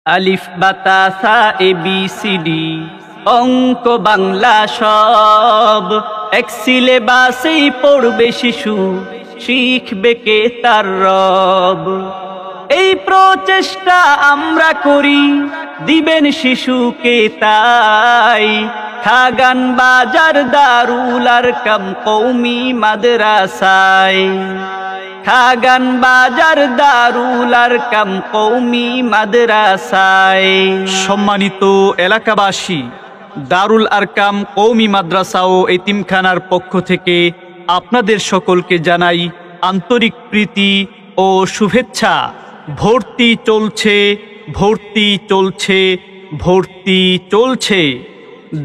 আলিফ বাতা সা A B C D অঙ্ক বাংলা সব এক সিলেবাসেই পড়বে শিশু, শিখবে কে তার রব। এই প্রচেষ্টা আমরা করি, দিবেন শিশুকে তাই। খাগান বাজার দারুল আরকাম কওমি মাদ্রাসায়, খাগান বাজার দারুল আরকাম কওমি মাদ্রাসায়। সম্মানিত এলাকাবাসী, দারুল আরকাম কওমি মাদ্রাসা ও এতিমখানার পক্ষ থেকে আপনাদের সকলকে জানাই আন্তরিক প্রীতি ও শুভেচ্ছা। ভর্তি চলছে, ভর্তি চলছে, ভর্তি চলছে।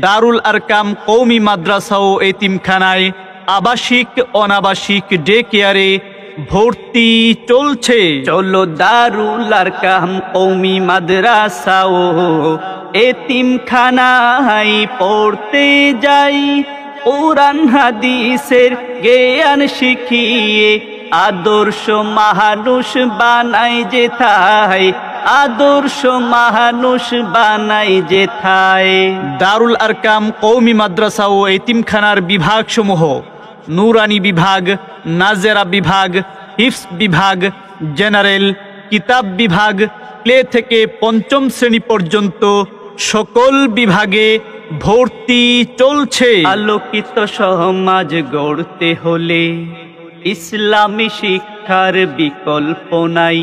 দারুল আরকাম কওমি মাদ্রাসা ও এতিমখানায় আবাসিক অনাবাসিক ডে কেয়ারে ভর্তি চলছে। চলো দারুল আরকাম কওমি মাদ্রাসা ও এতিমখানায় পড়তে যাই। কুরআন হাদিসের জ্ঞান শিখিয়ে আদর্শ মানুষ বানাই যেথায়, আদর্শ মানুষ বানাই যেথায়। দারুল আরকাম কওমি মাদ্রাসা ও এতিমখানার বিভাগসমূহ: নুরানি বিভাগ, নাজেরা বিভাগ, হিফজ বিভাগ, জেনারেল, কিতাব বিভাগ, প্লে থেকে পঞ্চম শ্রেণী পর্যন্ত সকল বিভাগে ভর্তি চলছে। আলোকিত সমাজ গড়তে হলে ইসলামী শিক্ষার বিকল্প নাই।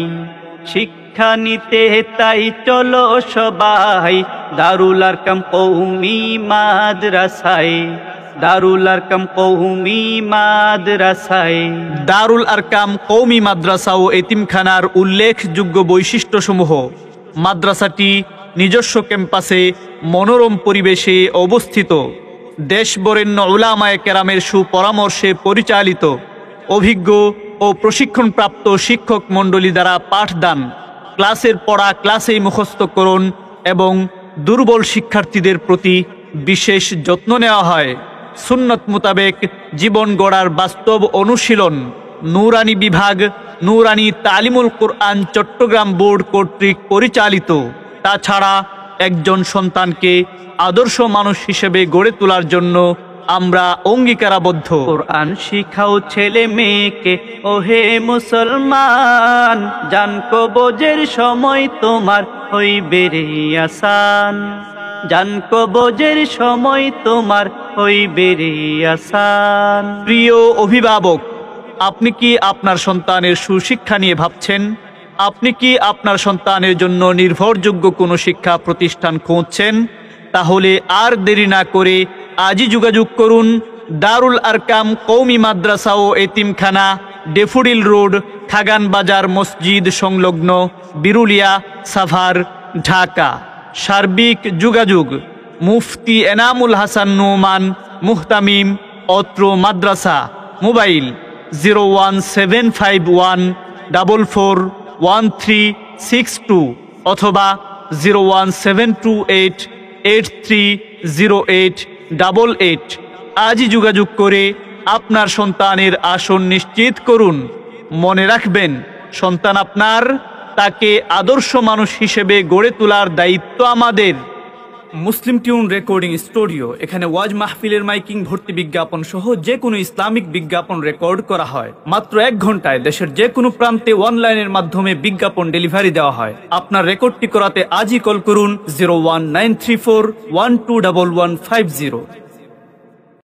শিক্ষা নিতে তাই চলো সবাই দারুল আরকাম কওমি মাদ্রাসায়, দারুল আরকাম কওমি মাদ্রাসায়। দারুল আরকাম কওমি মাদ্রাসা ও এতিমখানার উল্লেখযোগ্য বৈশিষ্ট্যসমূহ: মাদ্রাসাটি নিজস্ব ক্যাম্পাসে মনোরম পরিবেশে অবস্থিত, দেশবরেণ্য উলামায়ে কেরামের সুপরামর্শে পরিচালিত, অভিজ্ঞ ও প্রশিক্ষণপ্রাপ্ত শিক্ষক মণ্ডলী দ্বারা পাঠদান, ক্লাসের পড়া ক্লাসেই মুখস্থকরণ এবং দুর্বল শিক্ষার্থীদের প্রতি বিশেষ যত্ন নেওয়া হয়। সুন্নত মোতাবেক জীবন গড়ার বাস্তব অনুশীলন। নুরানি বিভাগ নুরানি তালিমুল কুরআন চট্টগ্রাম বোর্ড কর্তৃক পরিচালিত। তাছাড়া একজন সন্তানকে আদর্শ মানুষ হিসেবে গড়ে তোলার জন্য আমরা অঙ্গীকারাবদ্ধ। কুরআন শিখাও ছেলে মেয়েকে ওহে মুসলমান, জান কবজের সময় তোমার হইবে রে আসান, জান কবজের সময় তোমার হইবে রে আসান। প্রিয় অভিভাবক, আপনি কি আপনার সন্তানের সুশিক্ষা নিয়ে ভাবছেন? আপনি কি আপনার সন্তানের জন্য নির্ভরযোগ্য কোনো শিক্ষা প্রতিষ্ঠান খুঁজছেন? তাহলে আর দেরি না করে আজই যোগাযোগ করুন দারুল আরকাম কওমি মাদ্রাসা ও এতিমখানা, ডেফোডিল রোড, খাগান বাজার মসজিদ সংলগ্ন, বিরুলিয়া, সাভার, ঢাকা। সার্বিক যোগাযোগ: মুফতি এনামুল হাসান নোমান, মুহতামিম, অত্র মাদ্রাসা। মোবাইল 01751441362 অথবা 01728830888। আজই যোগাযোগ করে আপনার সন্তানের আসন নিশ্চিত করুন। মনে রাখবেন, সন্তান আপনার, তাকে আদর্শ মানুষ হিসেবে গড়ে তোলার দায়িত্ব আমাদের। মুসলিম টিউন রেকর্ডিং স্টুডিও, এখানে ওয়াজ মাহফিলের মাইকিং, ভর্তি বিজ্ঞাপন সহ যে কোনো ইসলামিক বিজ্ঞাপন রেকর্ড করা হয়। মাত্র 1 ঘন্টায় দেশের যে কোনো প্রান্তে অনলাইনের মাধ্যমে বিজ্ঞাপন ডেলিভারি দেওয়া হয়। আপনার রেকর্ডটি করাতে আজই কল করুন 01934121150।